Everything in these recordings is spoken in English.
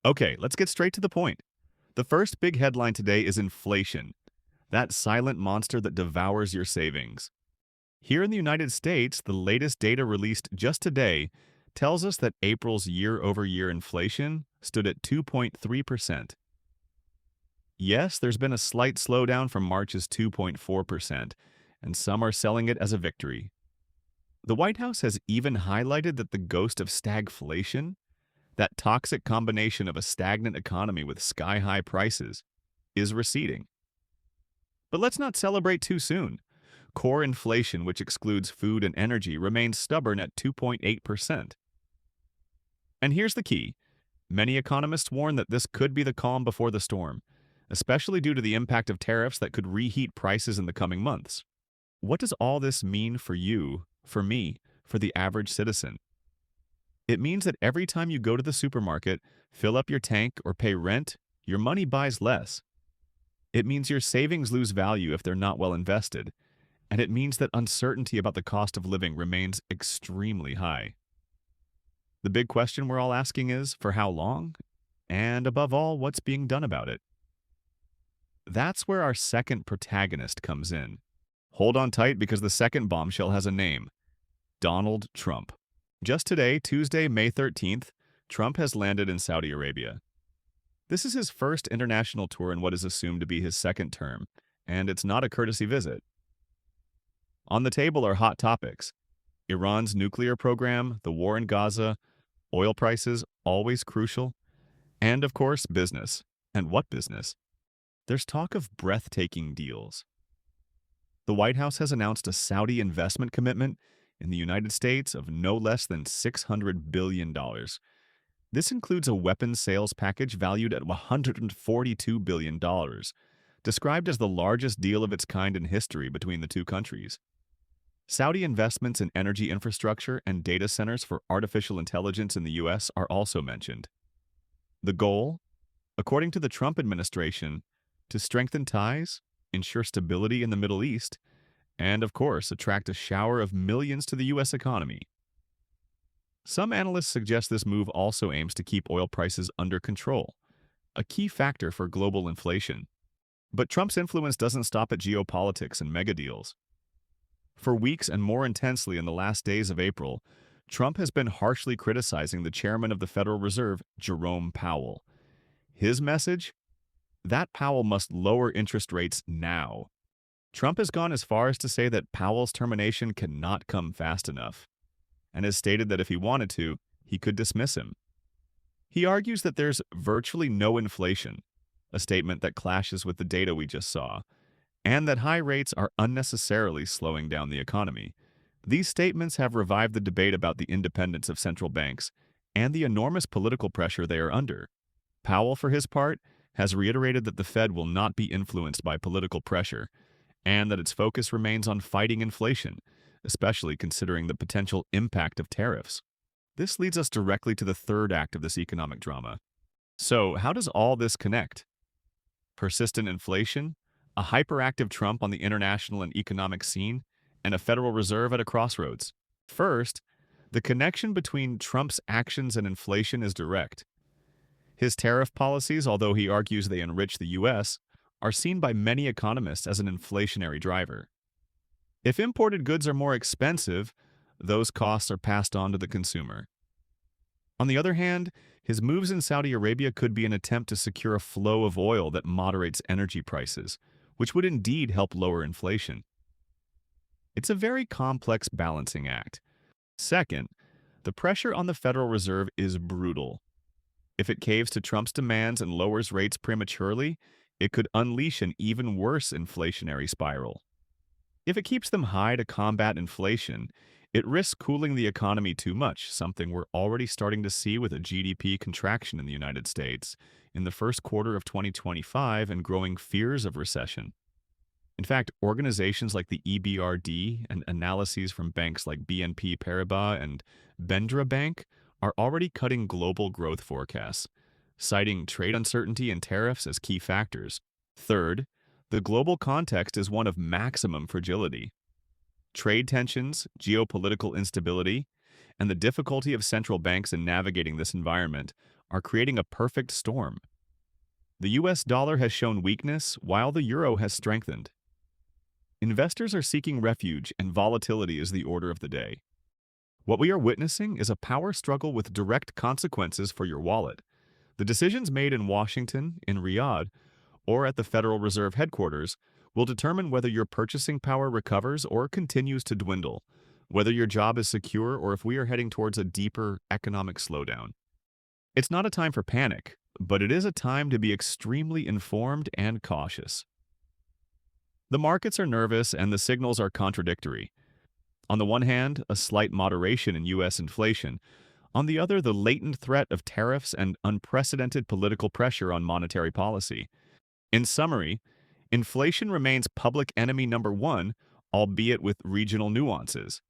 Okay, let's get straight to the point. The first big headline today is inflation, that silent monster that devours your savings. Here in the United States, the latest data released just today tells us that April's year-over-year inflation stood at 2.3%. Yes, there's been a slight slowdown from March's 2.4%, and some are selling it as a victory. The White House has even highlighted that the ghost of stagflation, that toxic combination of a stagnant economy with sky-high prices, is receding. But let's not celebrate too soon. Core inflation, which excludes food and energy, remains stubborn at 2.8%. And here's the key. Many economists warn that this could be the calm before the storm, especially due to the impact of tariffs that could reheat prices in the coming months. What does all this mean for you, for me, for the average citizen? It means that every time you go to the supermarket, fill up your tank, or pay rent, your money buys less. It means your savings lose value if they're not well invested, and it means that uncertainty about the cost of living remains extremely high. The big question we're all asking is, for how long? And above all, what's being done about it? That's where our second protagonist comes in. Hold on tight because the second bombshell has a name: Donald Trump. Just today, Tuesday, May 13th, Trump has landed in Saudi Arabia. This is his first international tour in what is assumed to be his second term, and it's not a courtesy visit. On the table are hot topics: Iran's nuclear program, the war in Gaza, oil prices, always crucial, and of course, business. And what business? There's talk of breathtaking deals. The White House has announced a Saudi investment commitment in the United States of no less than $600 billion. This includes a weapons sales package valued at $142 billion, described as the largest deal of its kind in history between the two countries. Saudi investments in energy infrastructure and data centers for artificial intelligence in the U.S. are also mentioned. The goal, according to the Trump administration, to strengthen ties, ensure stability in the Middle East, and, of course, attract a shower of millions to the U.S. economy. Some analysts suggest this move also aims to keep oil prices under control, a key factor for global inflation. But Trump's influence doesn't stop at geopolitics and mega deals. For weeks and more intensely in the last days of April, Trump has been harshly criticizing the chairman of the Federal Reserve, Jerome Powell. His message? That Powell must lower interest rates now. Trump has gone as far as to say that Powell's termination cannot come fast enough, and has stated that if he wanted to, he could dismiss him. He argues that there's virtually no inflation, a statement that clashes with the data we just saw, and that high rates are unnecessarily slowing down the economy. These statements have revived the debate about the independence of central banks and the enormous political pressure they are under. Powell, for his part, has reiterated that the Fed will not be influenced by political pressure, and that its focus remains on fighting inflation, especially considering the potential impact of tariffs. This leads us directly to the third act of this economic drama. So, how does all this connect? Persistent inflation, a hyperactive Trump on the international and economic scene, and a Federal Reserve at a crossroads. First, the connection between Trump's actions and inflation is direct. His tariff policies, although he argues they enrich the U.S., are seen by many economists as an inflationary driver. If imported goods are more expensive, those costs are passed on to the consumer. On the other hand, his moves in Saudi Arabia could be an attempt to secure a flow of oil that moderates energy prices, which would indeed help lower inflation. It's a very complex balancing act. Second, the pressure on the Federal Reserve is brutal. If it caves to Trump's demands and lowers rates prematurely, it could unleash an even worse inflationary spiral. If it keeps them high to combat inflation, it risks cooling the economy too much, something we're already starting to see with a GDP contraction in the United States in the first quarter of 2025 and growing fears of recession. In fact, organizations like the EBRD and analyses from banks like BNP Paribas and Bendra Bank are already cutting global growth forecasts, citing trade uncertainty and tariffs as key factors. Third, the global context is one of maximum fragility. Trade tensions, geopolitical instability, and the difficulty of central banks in navigating this environment are creating a perfect storm. The US dollar has shown weakness while the euro has strengthened. Investors are seeking refuge and volatility is the order of the day. What we are witnessing is a power struggle with direct consequences for your wallet. The decisions made in Washington, in Riyadh, or at the Federal Reserve headquarters will determine whether your purchasing power recovers or continues to dwindle, whether your job is secure or if we are heading towards a deeper economic slowdown. It's not a time for panic, but it is a time to be extremely informed and cautious. The markets are nervous and the signals are contradictory. On the one hand, a slight moderation in U.S. inflation. On the other, the latent threat of tariffs and unprecedented political pressure on monetary policy. In summary, inflation remains public enemy number one, albeit with regional nuances.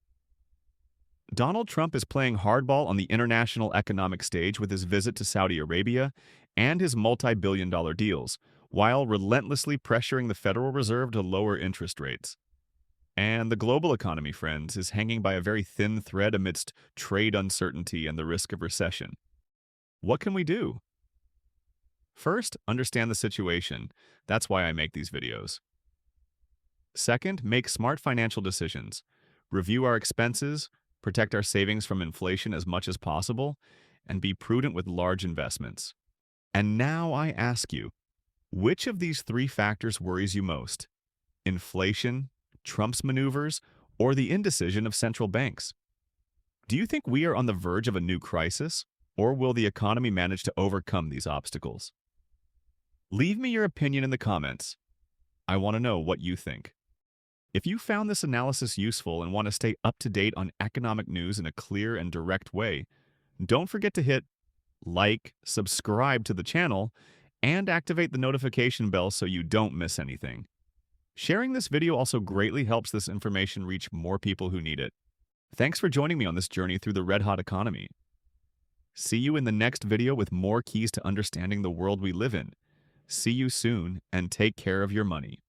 Donald Trump is playing hardball on the international economic stage with his visit to Saudi Arabia and his multi-billion-dollar deals, while relentlessly pressuring the Federal Reserve to lower interest rates. And the global economy, friends, is hanging by a very thin thread amidst trade uncertainty and the risk of recession. What can we do? First, understand the situation. That's why I make these videos. Second, make smart financial decisions. Review our expenses, protect our savings from inflation as much as possible, and be prudent with large investments. And now I ask you, which of these three factors worries you most? Inflation, Trump's maneuvers, or the indecision of central banks? Do you think we are on the verge of a new crisis, or will the economy manage to overcome these obstacles? Leave me your opinion in the comments. I want to know what you think. If you found this analysis useful and want to stay up to date on economic news in a clear and direct way, don't forget to hit like, subscribe to the channel, and activate the notification bell so you don't miss anything. Sharing this video also greatly helps this information reach more people who need it. Thanks for joining me on this journey through the red-hot economy. See you in the next video with more keys to understanding the world we live in. See you soon, and take care of your money.